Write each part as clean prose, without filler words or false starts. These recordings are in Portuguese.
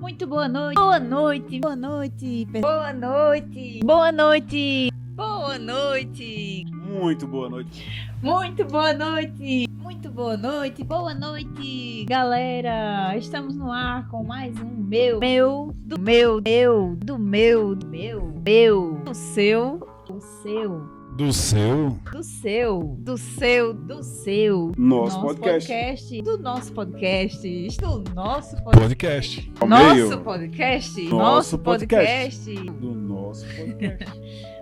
Muito boa noite. Boa noite. Boa noite. Boa noite. Boa noite. Boa noite. Muito boa noite. Muito boa noite. Muito boa noite. Boa noite, galera. Estamos no ar com mais um do seu Nosso podcast. Do nosso podcast. Podcast. Nosso podcast. Nosso Nosso podcast. Do nosso podcast.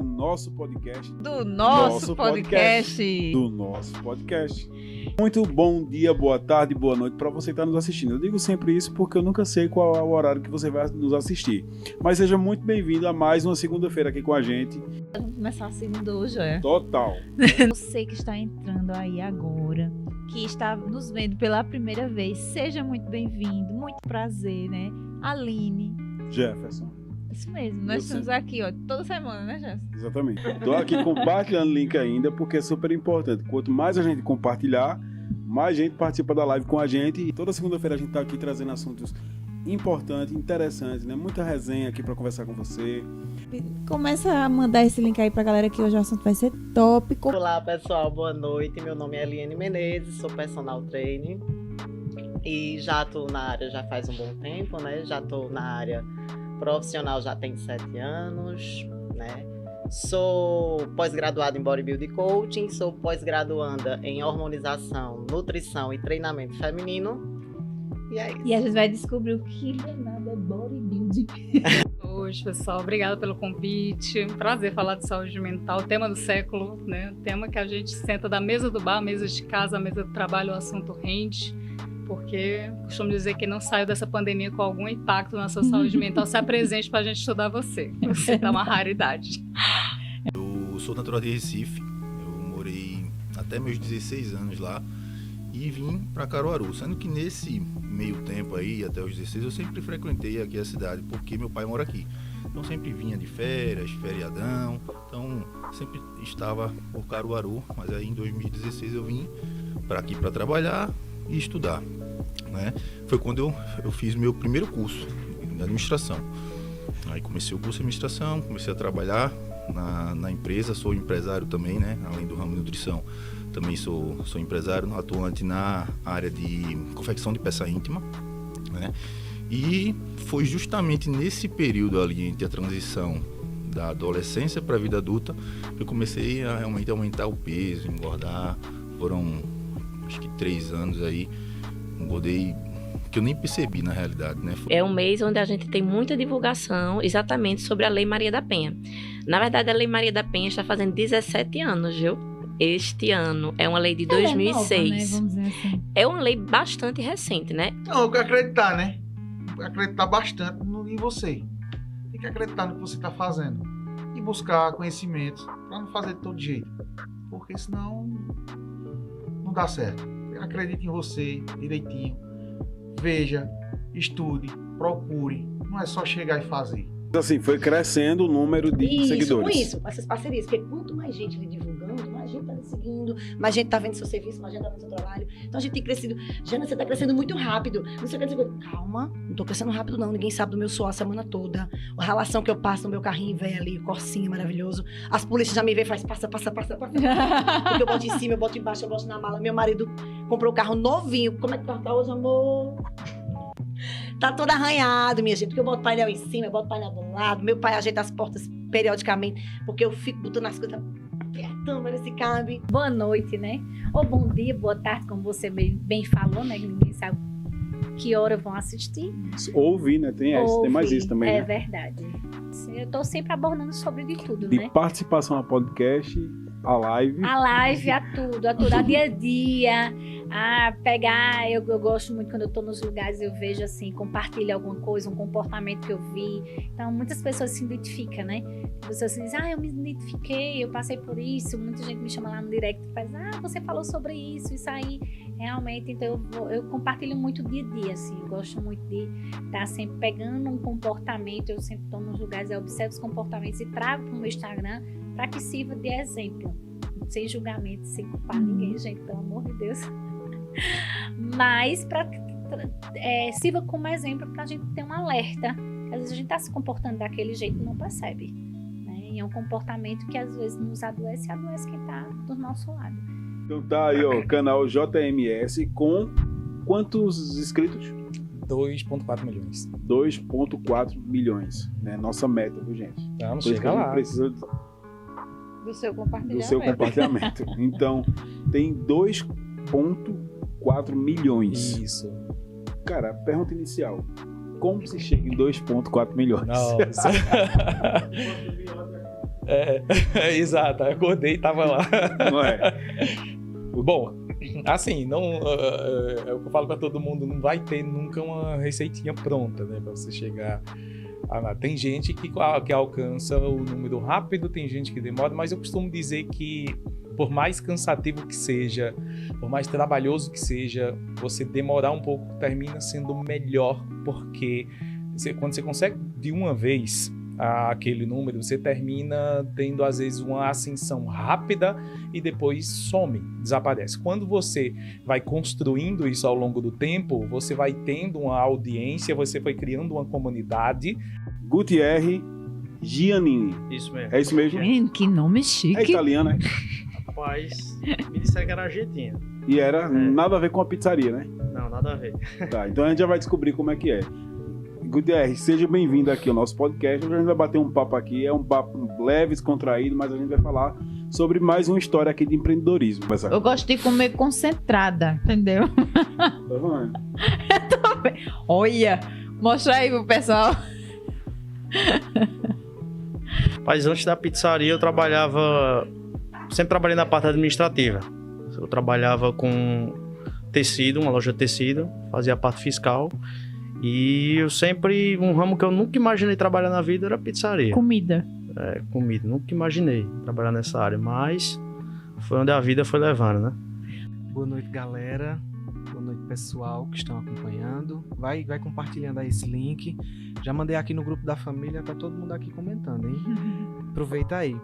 Nosso podcast. Do nosso podcast. Do nosso podcast. Muito bom dia, boa tarde, boa noite para você que está nos assistindo. Eu digo sempre isso porque eu nunca sei qual é o horário que você vai nos assistir. Mas seja muito bem-vindo a mais uma segunda-feira aqui com a gente. Vamos começar a segunda hoje, é? Total. Você que está entrando aí agora, que está nos vendo pela primeira vez, seja muito bem-vindo, muito prazer, né? Aline. Jefferson. Isso mesmo, nós estamos aqui, ó, toda semana, né, Jefferson? Exatamente. Estou aqui compartilhando o link ainda, porque é super importante. Quanto mais a gente compartilhar, mais gente participa da live com a gente. E toda segunda-feira a gente está aqui trazendo assuntos importantes, interessantes, né? Muita resenha aqui para conversar com você. Começa a mandar esse link aí pra galera que hoje o assunto vai ser tópico. Olá, pessoal, boa noite. Meu nome é Eliane Menezes, sou personal trainer. E já tô na área já faz um bom tempo, né? Já tô na área profissional já tem 7 anos, né? Sou pós-graduada em Bodybuilding Coaching, sou pós-graduanda em Hormonização, Nutrição e Treinamento Feminino. E é isso. E a gente vai descobrir o que danado é bodybuilding. Hoje, pessoal, obrigada pelo convite. Prazer falar de saúde mental, tema do século, né? Tema que a gente senta da mesa do bar, mesa de casa, mesa do trabalho, o assunto rende. Porque costumo dizer que não saiu dessa pandemia com algum impacto na sua saúde mental. Se apresente pra gente estudar você. Você tá uma raridade. Eu sou natural de Recife. Eu morei até meus 16 anos lá e vim para Caruaru. Sendo que nesse meio tempo aí, até os 16, eu sempre frequentei aqui a cidade, porque meu pai mora aqui. Então sempre vinha de férias, feriadão. Então sempre estava por Caruaru. Mas aí em 2016 eu vim para aqui para trabalhar e estudar, né? Foi quando eu fiz meu primeiro curso de administração. Aí comecei o curso de administração, comecei a trabalhar na empresa, sou empresário também, né? Além do ramo de nutrição, também sou empresário, atuante na área de confecção de peça íntima, né? E foi justamente nesse período ali, entre a transição da adolescência para a vida adulta, que eu comecei a realmente aumentar o peso, engordar. Foram acho que 3 anos aí, engordei, que eu nem percebi na realidade, né? É um mês onde a gente tem muita divulgação exatamente sobre a Lei Maria da Penha. Na verdade, a Lei Maria da Penha está fazendo 17 anos, viu? Este ano é uma lei de 2006. É nova, né? Vamos dizer assim. É uma lei bastante recente, né? Não, eu quero acreditar, né? Acreditar bastante em você. Tem que acreditar no que você está fazendo. E buscar conhecimentos para não fazer de todo jeito. Porque senão não dá certo. Acredite em você direitinho. Veja, estude, procure. Não é só chegar e fazer. Assim, foi crescendo o número de seguidores. Com essas parcerias. Porque quanto mais gente lhe divulgando, mais gente tá lhe seguindo, mais gente tá vendo seu serviço, mais gente tá vendo seu trabalho. Então a gente tem crescido. Jana, você tá crescendo muito rápido. Não sei o que dizer. Calma, não tô crescendo rápido não. Ninguém sabe do meu suor a semana toda. A relação que eu passo no meu carrinho velho ali, o corsinho maravilhoso. As polícias já me veem e faz passa. Porque eu boto em cima, eu boto embaixo, eu boto na mala. Meu marido comprou um carro novinho. Como é que tá hoje, amor? Tá todo arranhado, minha gente, porque eu boto painel em cima, eu boto painel do lado, meu pai ajeita as portas periodicamente, porque eu fico botando as coisas apertando, para ver se cabe. Boa noite, né? Ou bom dia, boa tarde, como você bem falou, né? Ninguém sabe que hora vão assistir. Ouvir, né? Tem mais isso também, É né? verdade. Eu tô sempre abordando sobre de tudo, De né? participação a podcast, a live. A live, a tudo, a dia a dia, a pegar, eu gosto muito quando eu tô nos lugares, eu vejo assim, compartilho alguma coisa, um comportamento que eu vi, então muitas pessoas se identificam, né? Pessoas dizem, eu me identifiquei, eu passei por isso, muita gente me chama lá no direct e faz, você falou sobre isso aí, realmente, então eu compartilho muito dia a dia, assim, eu gosto muito de estar sempre pegando um comportamento, eu sempre tô nos lugares, eu observo os comportamentos e trago pro meu Instagram, para que sirva de exemplo, sem julgamento, sem culpar ninguém, gente, pelo amor de Deus. Mas para sirva como exemplo para a gente ter um alerta. Às vezes a gente está se comportando daquele jeito e não percebe. Né? E é um comportamento que às vezes nos adoece e adoece quem está do nosso lado. Então tá aí, ó, canal JMS com quantos inscritos? 2,4 milhões. 2,4 milhões. Né? Nossa meta, viu, gente? Então, Por isso que chega a gente lá. precisa Do seu compartilhamento. do seu compartilhamento. Então, tem 2,4 milhões. Isso. Cara, pergunta inicial. Como se chega em 2,4 milhões? Nossa. Exato. Eu acordei e tava lá. Não é? Bom, assim, não, é o que eu falo pra todo mundo, não vai ter nunca uma receitinha pronta, né, pra você chegar a... Tem gente que alcança o número rápido, tem gente que demora, mas eu costumo dizer que por mais cansativo que seja, por mais trabalhoso que seja, você demorar um pouco termina sendo melhor, porque quando você consegue de uma vez aquele número, você termina tendo às vezes uma ascensão rápida e depois some, desaparece. Quando você vai construindo isso ao longo do tempo, você vai tendo uma audiência, você vai criando uma comunidade. Gutierre Giannini. Isso mesmo. É isso mesmo? Gente, que nome É chique. italiano, né? Rapaz, me disseram que era argentino. E era nada a ver com a pizzaria, né? Não, nada a ver. Tá, então a gente já vai descobrir como é que é. Gutierre, seja bem-vindo aqui ao nosso podcast. Hoje a gente vai bater um papo aqui, é um papo leve, descontraído, mas a gente vai falar sobre mais uma história aqui de empreendedorismo. Eu gosto de comer concentrada, entendeu? Tá vendo? Olha, mostra aí pro pessoal. Mas antes da pizzaria eu sempre trabalhei na parte administrativa. Eu trabalhava com tecido, uma loja de tecido, fazia a parte fiscal. E um ramo que eu nunca imaginei trabalhar na vida era pizzaria. Comida. Comida, nunca imaginei trabalhar nessa área, mas foi onde a vida foi levando, né? Boa noite, galera. Boa noite, pessoal que estão acompanhando. Vai compartilhando aí esse link. Já mandei aqui no grupo da família, tá todo mundo aqui comentando, hein? Aproveita aí.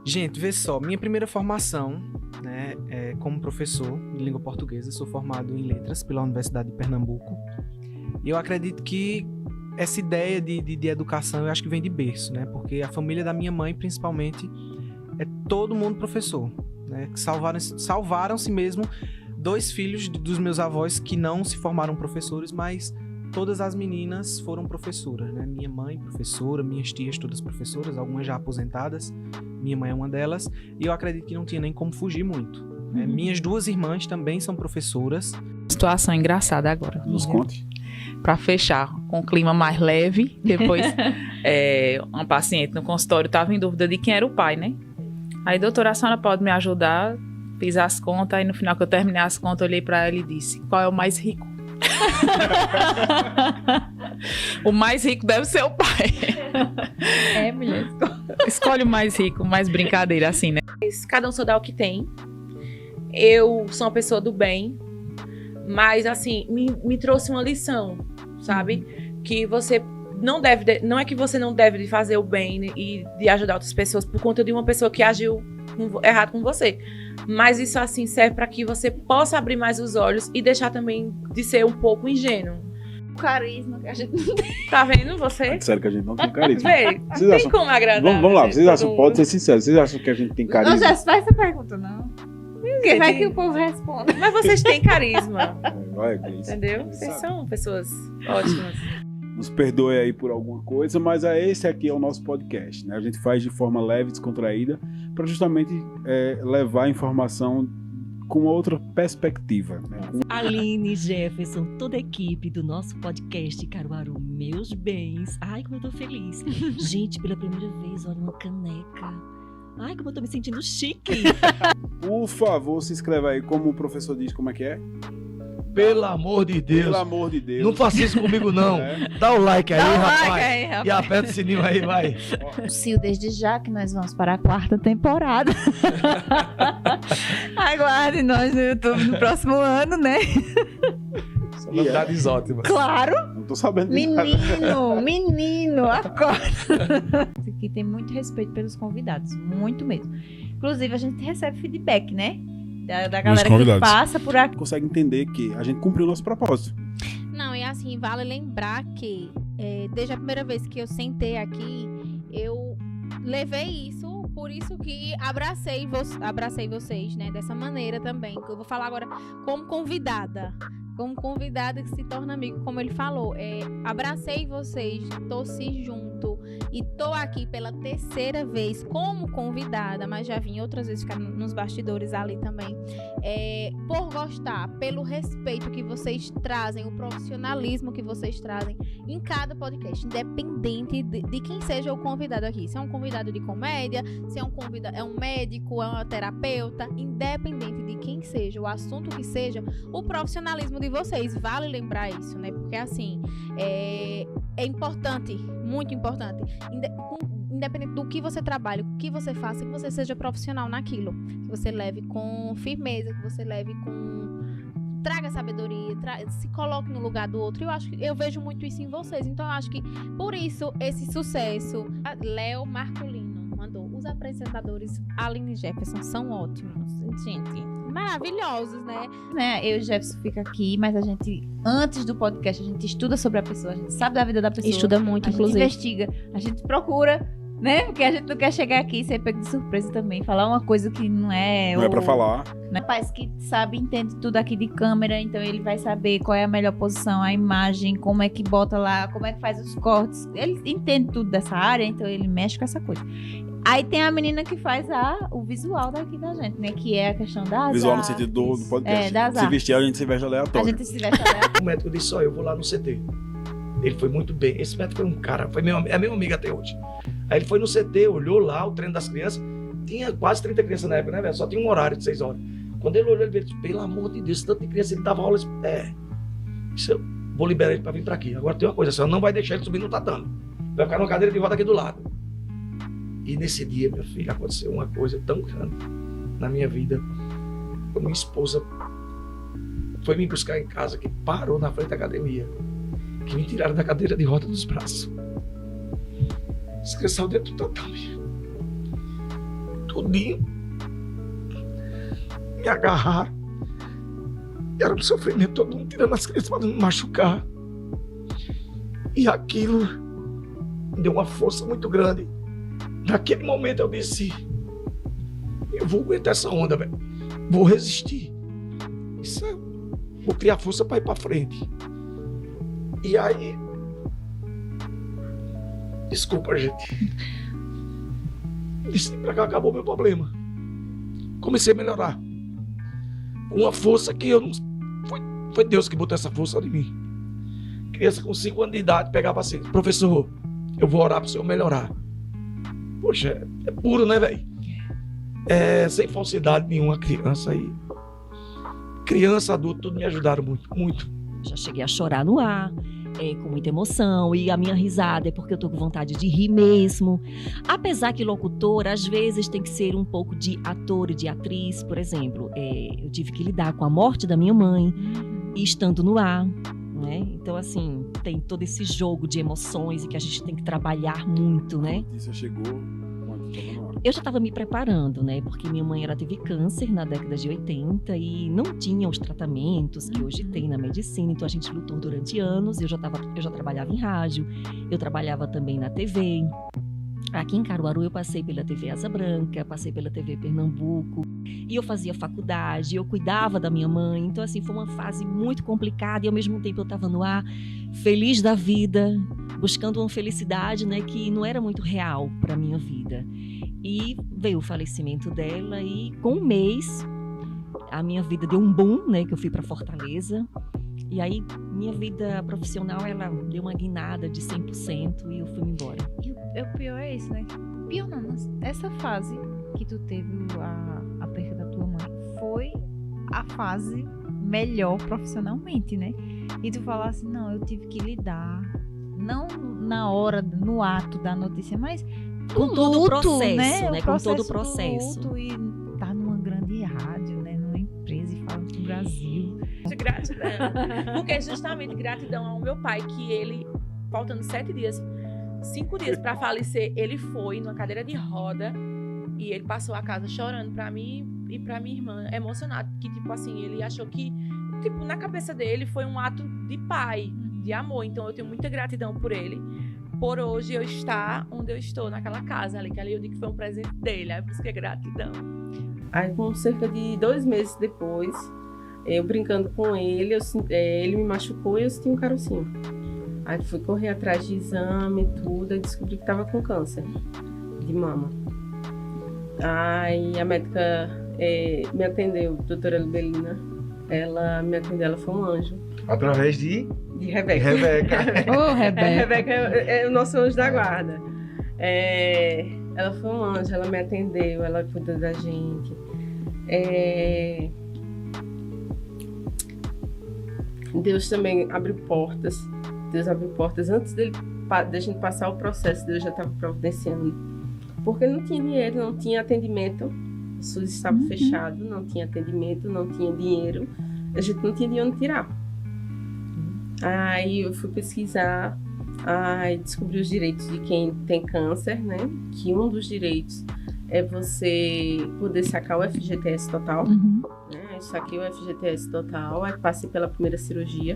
Gente, vê só, minha primeira formação, né, é como professor de língua portuguesa. Sou formado em letras pela Universidade de Pernambuco. E eu acredito que essa ideia de educação, eu acho que vem de berço, né? Porque a família da minha mãe, principalmente, é todo mundo professor, né? Que salvaram-se mesmo 2 filhos dos meus avós que não se formaram professores, mas todas as meninas foram professoras, né? Minha mãe, professora, minhas tias, todas professoras, algumas já aposentadas, minha mãe é uma delas, e eu acredito que não tinha nem como fugir muito. Né? Minhas 2 irmãs também são professoras. Situação engraçada agora. Nos conte. Para fechar com um clima mais leve, depois uma paciente no consultório estava em dúvida de quem era o pai, né? Aí, doutora, a senhora pode me ajudar? Fiz as contas, aí no final que eu terminei as contas, eu olhei para ela e disse, qual é o mais rico? O mais rico deve ser o pai. Mulher. Escolhe o mais rico, mais brincadeira assim, né? Cada um só dá o que tem. Eu sou uma pessoa do bem, mas assim, me trouxe uma lição, sabe? Que você não é que você não deve de fazer o bem e de ajudar outras pessoas por conta de uma pessoa que agiu errado com você. Mas isso assim serve para que você possa abrir mais os olhos e deixar também de ser um pouco ingênuo. O carisma que a gente não tem. Tá vendo você? Sério que a gente não tem carisma. Vê, não tem como agradar. Vamos lá, vocês acham, pode ser sincero, vocês acham que a gente tem carisma? Não, já faz essa pergunta, não. Porque vai que o povo responde. Mas vocês têm carisma. Isso. Entendeu? Vocês são pessoas ótimas. Nos perdoe aí por alguma coisa, mas esse aqui é o nosso podcast, né? A gente faz de forma leve, descontraída, para justamente levar a informação com outra perspectiva, né? Aline, Jefferson, toda a equipe do nosso podcast Caruaru, meus bens. Ai, como eu tô feliz. Gente, pela primeira vez, olha uma caneca. Ai, como eu tô me sentindo chique. Por favor, se inscreva aí, como o professor diz, como é que é? Pelo amor de Deus. Pelo amor de Deus. Não faça isso comigo, não. Dá o like aí, rapaz. Like aí, rapaz. E aperta o sininho aí, vai. Anuncio desde já que nós vamos para a 4ª temporada. Aguarde nós no YouTube no próximo ano, né? São novidades ótimas. Claro. Não tô sabendo de nada. Menino, acorda. Aqui tem muito respeito pelos convidados, muito mesmo. Inclusive, a gente recebe feedback, né? Da galera que passa por aqui. Consegue entender que a gente cumpriu o nosso propósito. assim, vale lembrar que desde a primeira vez que eu sentei aqui, eu levei isso, por isso que abracei vocês, né? Dessa maneira também. Eu vou falar agora como convidada que se torna amigo, como ele falou. Abracei vocês, torci junto e tô aqui pela terceira vez como convidada, mas já vim outras vezes ficar nos bastidores ali também. Por gostar, pelo respeito que vocês trazem, o profissionalismo que vocês trazem em cada podcast, independente de quem seja o convidado aqui. Se é um convidado de comédia, se é um médico, é uma terapeuta, independente de quem seja, o assunto que seja, o profissionalismo de vocês, vale lembrar isso, né? Porque assim, é importante, muito importante, independente do que você trabalhe, o que você faça, que você seja profissional naquilo, que você leve com firmeza, que você leve traga sabedoria, se coloque no lugar do outro. Eu vejo muito isso em vocês, então eu acho que por isso esse sucesso. Léo Marcolino mandou: os apresentadores Aline e Jefferson são ótimos, gente, maravilhosos, né? Eu e o Jefferson fica aqui, mas a gente, antes do podcast, a gente estuda sobre a pessoa, a gente sabe da vida da pessoa. Estuda muito, inclusive. A gente investiga, a gente procura, né? Porque a gente não quer chegar aqui e ser pego de surpresa também, falar uma coisa que não é... Não é pra falar. Rapaz que sabe, entende tudo aqui de câmera, então ele vai saber qual é a melhor posição, a imagem, como é que bota lá, como é que faz os cortes. Ele entende tudo dessa área, então ele mexe com essa coisa. Aí tem a menina que faz o visual daqui da gente, né? Que é a questão das visual artes. no sentido do podcast. Das se artes. vestir, a gente se veste aleatório. A gente se veste aleatório. O médico disse: eu vou lá no CT. Ele foi muito bem. Esse médico foi um cara, é meu amigo até hoje. Aí ele foi no CT, olhou lá o treino das crianças. Tinha quase 30 crianças na época, né, velho? Só tinha um horário de 6 horas. Quando ele olhou, ele disse: pelo amor de Deus, tanto de criança, ele dava aula. Eu vou liberar ele pra vir pra aqui. Agora tem uma coisa, você não vai deixar ele subir no tatame. Vai ficar numa cadeira de roda aqui do lado. E nesse dia, meu filho, aconteceu uma coisa tão grande na minha vida. Quando minha esposa foi me buscar em casa, que parou na frente da academia, que me tiraram da cadeira de roda dos braços. Esqueceu dentro do tatame. Tudinho. Me agarrar. Era um sofrimento, todo mundo tirando as crianças para não me machucar. E aquilo me deu uma força muito grande. Naquele momento eu disse: eu vou aguentar essa onda, velho. Vou resistir. Vou criar força para ir para frente. E aí... Desculpa, gente. Disse pra cá, acabou meu problema. Comecei a melhorar. Uma força que eu não... Foi Deus que botou essa força em mim. Criança com 5 anos de idade pegava assim: professor, eu vou orar pro senhor melhorar. Poxa, é puro, né, velho? Sem falsidade nenhuma, criança aí. Criança, adulto, tudo me ajudaram muito, muito. Já cheguei a chorar no ar, com muita emoção, e a minha risada é porque eu tô com vontade de rir mesmo. Apesar que locutor, às vezes, tem que ser um pouco de ator e de atriz. Por exemplo, eu tive que lidar com a morte da minha mãe, e estando no ar, né? Então, assim, tem todo esse jogo de emoções e que a gente tem que trabalhar muito, né? Você chegou... Eu já estava me preparando, né? Porque minha mãe, ela teve câncer na década de 80 e não tinha os tratamentos que hoje tem na medicina. Então a gente lutou durante anos. Eu já trabalhava em rádio, eu trabalhava também na TV. Aqui em Caruaru eu passei pela TV Asa Branca, passei pela TV Pernambuco, e eu fazia faculdade, eu cuidava da minha mãe. Então assim, foi uma fase muito complicada e ao mesmo tempo eu estava no ar, feliz da vida, buscando uma felicidade, né, que não era muito real para minha vida. E veio o falecimento dela e com um mês a minha vida deu um boom, né, que eu fui para Fortaleza. E aí minha vida profissional, ela deu uma guinada de 100% e eu fui embora. E o pior é isso, né? O pior não, essa fase que tu teve a perda da tua mãe foi a fase melhor profissionalmente, né? E tu falasse assim: não, eu tive que lidar, não na hora, no ato da notícia, mas com todo o processo, né? Com todo o processo. Luto, e tá numa grande rádio, né? Numa empresa e falando do Brasil. De gratidão. Porque justamente gratidão ao meu pai, que ele, faltando 5 dias para falecer, ele foi numa cadeira de roda e ele passou a casa chorando para mim e para minha irmã, emocionado, que tipo assim, ele achou que, tipo, na cabeça dele foi um ato de pai, de amor. Então eu tenho muita gratidão por ele, por hoje eu estar onde eu estou, naquela casa ali, que ali eu digo que foi um presente dele, aí por isso que é gratidão. Aí, com cerca de 2 meses depois, eu brincando com ele, ele me machucou e eu senti um carocinho. Aí fui correr atrás de exame, tudo, e descobri que estava com câncer de mama. Aí a médica me atendeu, doutora Libelina, ela me atendeu, ela foi um anjo. Através de Rebeca. Ô, Rebeca. Rebeca é o nosso anjo da guarda. Ela foi um anjo, ela me atendeu, ela cuidou da gente. Deus também abriu portas. Deus abriu portas antes da gente passar o processo. Deus já estava providenciando. Porque não tinha dinheiro, não tinha atendimento. O SUS estava fechado, não tinha atendimento, não tinha dinheiro. A gente não tinha de onde tirar. Aí eu fui pesquisar, descobri os direitos de quem tem câncer, né? Que um dos direitos é você poder sacar o FGTS total. Eu saquei o FGTS total, aí passei pela primeira cirurgia.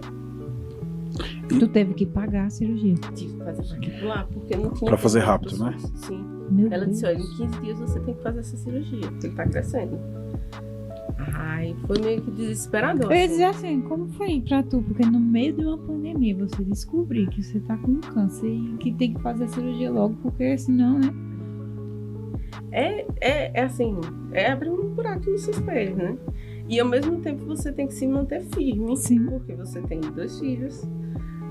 Tu teve que pagar a cirurgia? Tive que fazer particular, porque não tinha... Pra fazer rápido, né? Sim. Meu Ela Deus. disse, olha, em 15 dias você tem que fazer essa cirurgia, porque ele tá crescendo. Ai, foi meio que desesperador. Eu ia dizer assim, como foi pra tu? Porque no meio de uma pandemia você descobrir que você tá com câncer e que tem que fazer a cirurgia logo, porque senão, né? Assim, abrir um buraco nos seus pés, né? E ao mesmo tempo você tem que se manter firme. Sim. Porque você tem 2 filhos,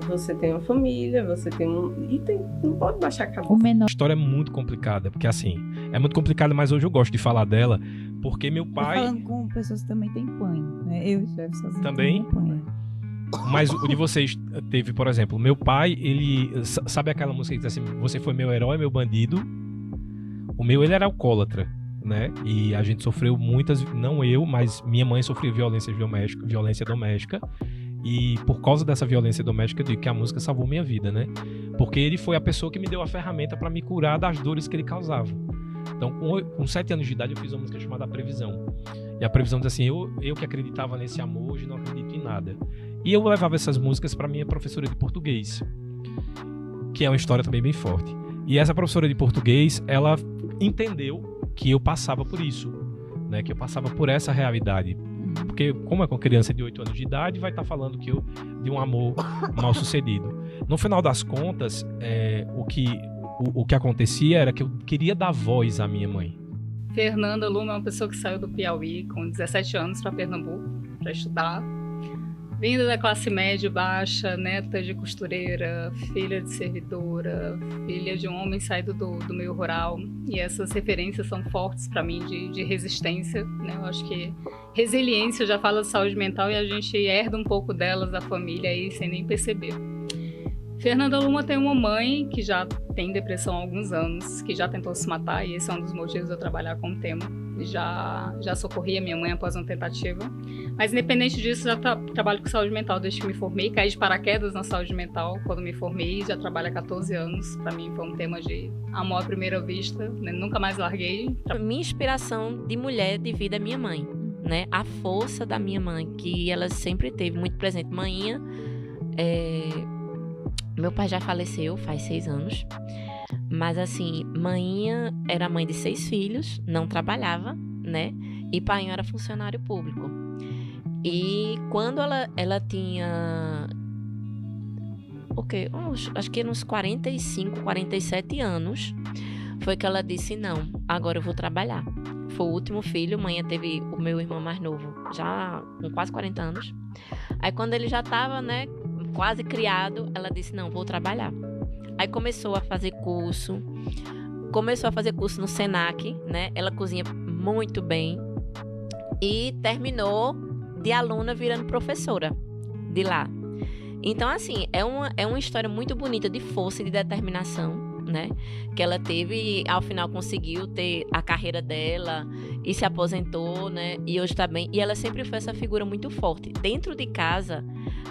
você tem uma família, você tem não pode baixar a cabeça. A história é muito complicada, porque assim, é muito complicada, mas hoje eu gosto de falar dela, porque meu pai... Tô falando com pessoas que também têm pânico, né? Eu e o chefe sozinho também. Mas o de vocês teve, por exemplo, meu pai, ele... Sabe aquela música que diz assim, você foi meu herói, meu bandido? O meu, ele era alcoólatra, né? E a gente sofreu muitas... Não eu, mas minha mãe sofreu violência doméstica. E por causa dessa violência doméstica, eu digo que a música salvou minha vida, né? Porque ele foi a pessoa que me deu a ferramenta para me curar das dores que ele causava. Então, com 7 anos de idade, eu fiz uma música chamada A Previsão. E a Previsão diz assim, eu que acreditava nesse amor, hoje não acredito em nada. E eu levava essas músicas para minha professora de português, que é uma história também bem forte. E essa professora de português, ela entendeu que eu passava por isso, né? Que eu passava por essa realidade. Porque como é com criança de 8 anos de idade, vai estar falando de um amor mal sucedido. No final das contas, o que acontecia era que eu queria dar voz à minha mãe. Fernanda Luma é uma pessoa que saiu do Piauí com 17 anos para Pernambuco para estudar. Vinda da classe média baixa, neta de costureira, filha de servidora, filha de um homem saído do meio rural. E essas referências são fortes para mim de resistência, né? Eu acho que resiliência já fala de saúde mental e a gente herda um pouco delas da família aí sem nem perceber. Fernanda Luma tem uma mãe que já tem depressão há alguns anos, que já tentou se matar, e esse é um dos motivos de eu trabalhar com o tema. Já socorri a minha mãe após uma tentativa. Mas independente disso, já trabalho com saúde mental desde que me formei. Caí de paraquedas na saúde mental quando me formei, já trabalho há 14 anos. Para mim foi um tema de amor à primeira vista, né? Nunca mais larguei. Minha inspiração de mulher de vida é minha mãe, né? A força da minha mãe, que ela sempre teve muito presente. Mainha, meu pai já faleceu faz 6 anos. Mas assim, Mainha era mãe de 6 filhos, não trabalhava, né? E Painho era funcionário público. E quando ela tinha... acho que uns 45, 47 anos, foi que ela disse, não, agora eu vou trabalhar. Foi o último filho, Mainha teve o meu irmão mais novo, já com quase 40 anos. Aí quando ele já estava, né, quase criado, ela disse, não, vou trabalhar. Aí começou a fazer curso no Senac, né? Ela cozinha muito bem e terminou de aluna virando professora de lá. Então, assim, é uma história muito bonita de força e de determinação, né? Que ela teve e ao final conseguiu ter a carreira dela e se aposentou, né? E hoje tá bem. E ela sempre foi essa figura muito forte. Dentro de casa,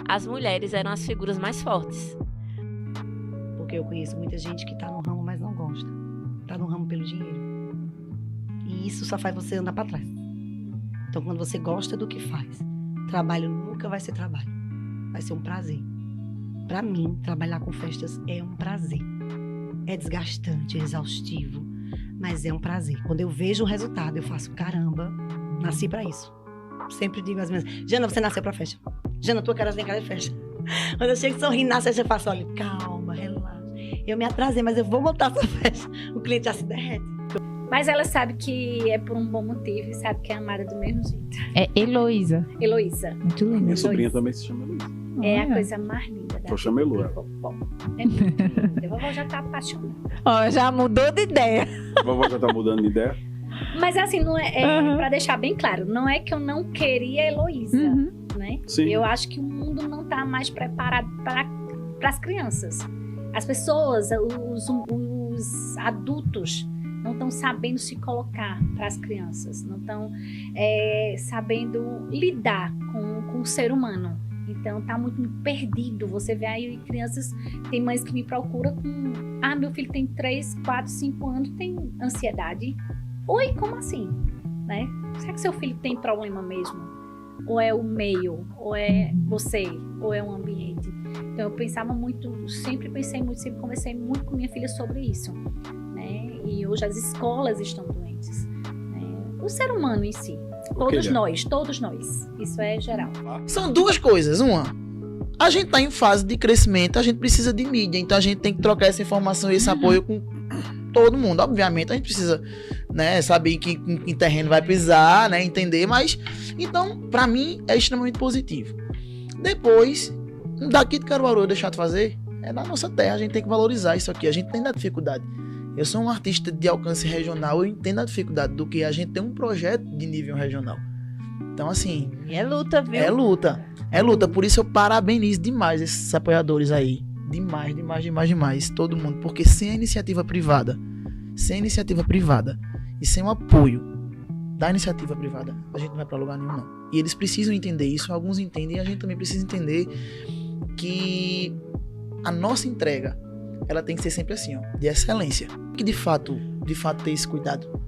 as mulheres eram as figuras mais fortes. Porque eu conheço muita gente que tá no ramo, mas não gosta. Tá no ramo pelo dinheiro. E isso só faz você andar para trás. Então, quando você gosta do que faz, trabalho nunca vai ser trabalho. Vai ser um prazer. pra mim, trabalhar com festas é um prazer. É desgastante, é exaustivo, mas é um prazer. Quando eu vejo o resultado, eu faço, caramba, nasci pra isso. Sempre digo às vezes, Jana, você nasceu pra festa. Jana, tua cara tem cara de festa. Quando eu chego sorrindo na festa, eu faço, olha, calma, relaxa. Eu me atrasei, mas eu vou montar essa festa. O cliente já se derrete. Mas ela sabe que é por um bom motivo e sabe que é amada do mesmo jeito. É Heloísa. Heloísa. Muito linda. Minha sobrinha também se chama Heloísa. É a coisa mais linda da Eu chamo Elu. vovó. É muito linda. A vovó já tá apaixonada. Ó, já mudou de ideia. A vovó já tá mudando de ideia? Mas assim, não pra deixar bem claro, não é que eu não queria a Heloísa, né? Sim. Eu acho que o mundo não tá mais preparado para as crianças. As pessoas, os adultos não estão sabendo se colocar para as crianças, não estão sabendo lidar com o ser humano. Então tá muito perdido. Você vê aí crianças, tem mães que me procuram com, meu filho tem 3, 4, 5 anos, tem ansiedade. Oi, como assim? Né? Será que seu filho tem problema mesmo? Ou é o meio? Ou é você? Ou é o ambiente? Então eu pensava muito, sempre conversei muito com minha filha sobre isso, né? E hoje as escolas estão doentes, né? O ser humano em si, todos nós, isso é geral. São duas coisas, uma, a gente está em fase de crescimento, a gente precisa de mídia, então a gente tem que trocar essa informação e esse apoio com todo mundo, obviamente a gente precisa, né, saber em que terreno vai pisar, né, entender, mas, então, para mim é extremamente positivo. Depois, daqui de Caruaru eu deixar de fazer, é da nossa terra, a gente tem que valorizar isso aqui, a gente tem da dificuldade. Eu sou um artista de alcance regional, eu entendo a dificuldade do que a gente tem um projeto de nível regional. Então, assim... É luta, viu? É luta, por isso eu parabenizo demais esses apoiadores aí. Demais, todo mundo. Porque sem a iniciativa privada e sem o apoio da iniciativa privada, a gente não vai pra lugar nenhum, não. E eles precisam entender isso, alguns entendem, e a gente também precisa entender que a nossa entrega, ela tem que ser sempre assim, ó, de excelência. Que de fato ter esse cuidado